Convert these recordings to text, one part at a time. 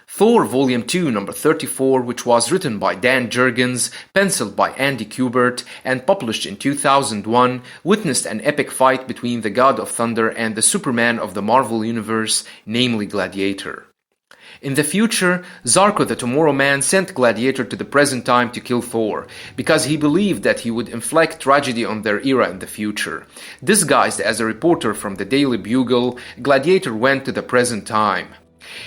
Thor Volume 2 number 34, which was written by Dan Jurgens, penciled by Andy Kubert, and published in 2001, witnessed an epic fight between the God of Thunder and the Superman of the Marvel Universe, namely Gladiator. In the future, Zarko the Tomorrow Man sent Gladiator to the present time to kill Thor, because he believed that he would inflict tragedy on their era in the future. Disguised as a reporter from the Daily Bugle, Gladiator went to the present time.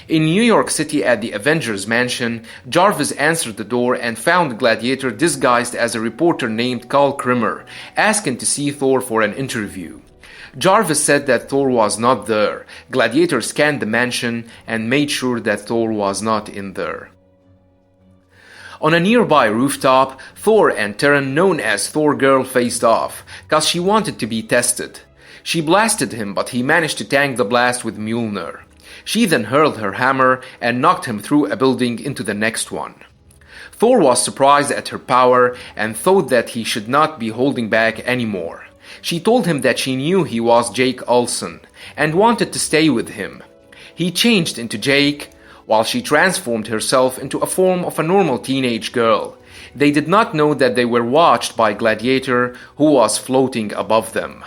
In New York City at the Avengers Mansion, Jarvis answered the door and found Gladiator disguised as a reporter named Carl Krimmer, asking to see Thor for an interview. Jarvis said that Thor was not there. Gladiator scanned the mansion and made sure that Thor was not in there. On a nearby rooftop, Thor and Terran, known as Thor Girl, faced off, cause she wanted to be tested. She blasted him, but he managed to tank the blast with Mjolnir. She then hurled her hammer and knocked him through a building into the next one. Thor was surprised at her power and thought that he should not be holding back anymore. She told him that she knew he was Jake Olson and wanted to stay with him. He changed into Jake, while she transformed herself into a form of a normal teenage girl. They did not know that they were watched by Gladiator, who was floating above them.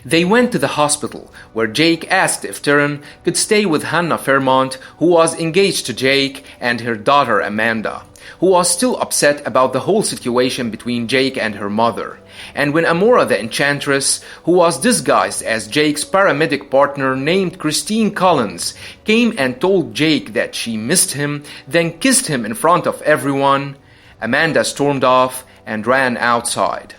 They went to the hospital, where Jake asked if Terran could stay with Hannah Fairmont, who was engaged to Jake, and her daughter Amanda, who was still upset about the whole situation between Jake and her mother. And when Amora the Enchantress, who was disguised as Jake's paramedic partner named Christine Collins, came and told Jake that she missed him, then kissed him in front of everyone, Amanda stormed off and ran outside.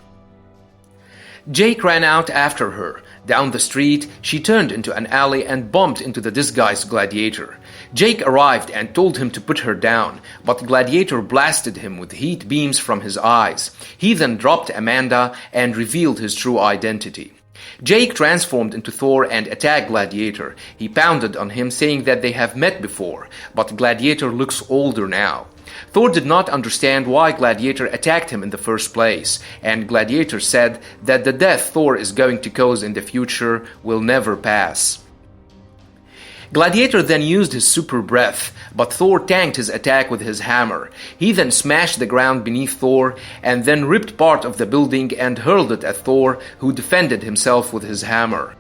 Jake ran out after her. Down the street, she turned into an alley and bumped into the disguised Gladiator. Jake arrived and told him to put her down, but Gladiator blasted him with heat beams from his eyes. He then dropped Amanda and revealed his true identity. Jake transformed into Thor and attacked Gladiator. He pounded on him, saying that they have met before, but Gladiator looks older now. Thor did not understand why Gladiator attacked him in the first place, and Gladiator said that the death Thor is going to cause in the future will never pass. Gladiator then used his super breath, but Thor tanked his attack with his hammer. He then smashed the ground beneath Thor and then ripped part of the building and hurled it at Thor, who defended himself with his hammer.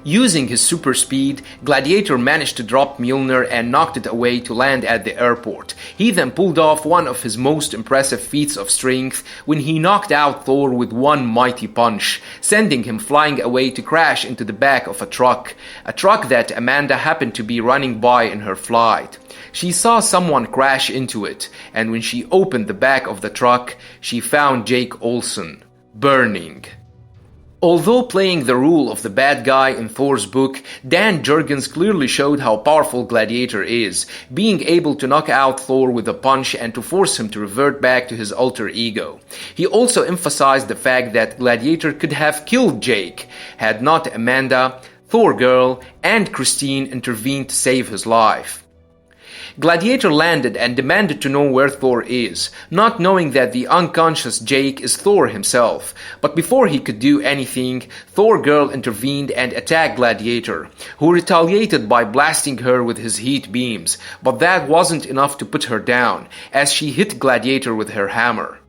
Using his super speed, Gladiator managed to drop Mjolnir and knocked it away to land at the airport. He then pulled off one of his most impressive feats of strength when he knocked out Thor with one mighty punch, sending him flying away to crash into the back of a truck that Amanda happened to be running by in her flight. She saw someone crash into it, and when she opened the back of the truck, she found Jake Olson, burning. Although playing the role of the bad guy in Thor's book, Dan Jurgens clearly showed how powerful Gladiator is, being able to knock out Thor with a punch and to force him to revert back to his alter ego. He also emphasized the fact that Gladiator could have killed Jake, had not Amanda, Thor Girl, and Christine intervened to save his life. Gladiator landed and demanded to know where Thor is, not knowing that the unconscious Jake is Thor himself. But before he could do anything, Thor Girl intervened and attacked Gladiator, who retaliated by blasting her with his heat beams, but that wasn't enough to put her down, as she hit Gladiator with her hammer.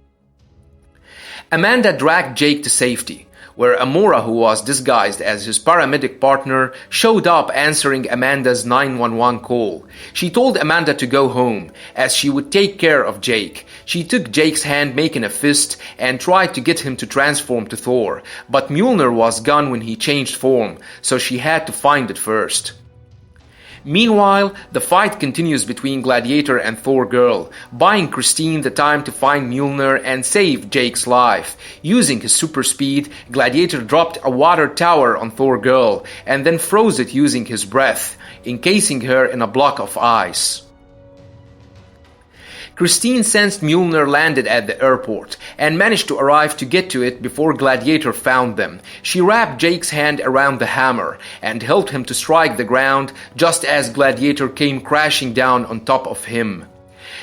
Amanda dragged Jake to safety, where Amora, who was disguised as his paramedic partner, showed up answering Amanda's 911 call. She told Amanda to go home, as she would take care of Jake. She took Jake's hand, making a fist, and tried to get him to transform to Thor, but Mjolnir was gone when he changed form, so she had to find it first. Meanwhile, the fight continues between Gladiator and Thor Girl, buying Christine the time to find Mjolnir and save Jake's life. Using his super speed, Gladiator dropped a water tower on Thor Girl and then froze it using his breath, encasing her in a block of ice. Christine sensed Mjolnir landed at the airport and managed to arrive to get to it before Gladiator found them. She wrapped Jake's hand around the hammer and helped him to strike the ground just as Gladiator came crashing down on top of him.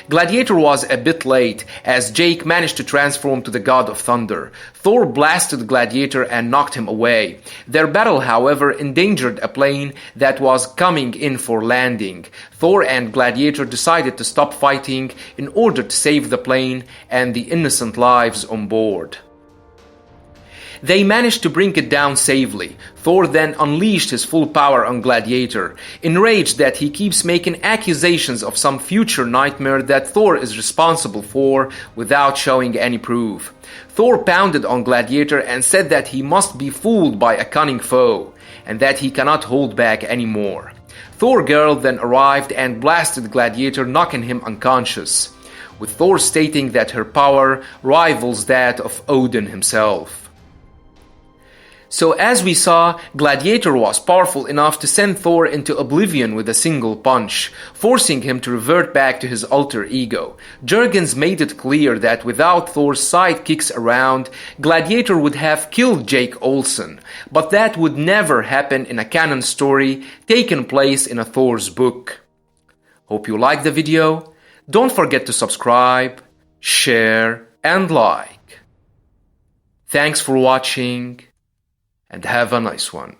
Gladiator was a bit late, as Jake managed to transform to the god of thunder. Thor blasted Gladiator and knocked him away. Their battle, however, endangered a plane that was coming in for landing. Thor and Gladiator decided to stop fighting in order to save the plane and the innocent lives on board. They managed to bring it down safely. Thor then unleashed his full power on Gladiator, enraged that he keeps making accusations of some future nightmare that Thor is responsible for without showing any proof. Thor pounded on Gladiator and said that he must be fooled by a cunning foe, and that he cannot hold back anymore. Thor Girl then arrived and blasted Gladiator, knocking him unconscious, with Thor stating that her power rivals that of Odin himself. So as we saw, Gladiator was powerful enough to send Thor into oblivion with a single punch, forcing him to revert back to his alter ego. Jurgens made it clear that without Thor's sidekicks around, Gladiator would have killed Jake Olson, but that would never happen in a canon story taken place in a Thor's book. Hope you liked the video. Don't forget to subscribe, share, and like. Thanks for watching, and have a nice one.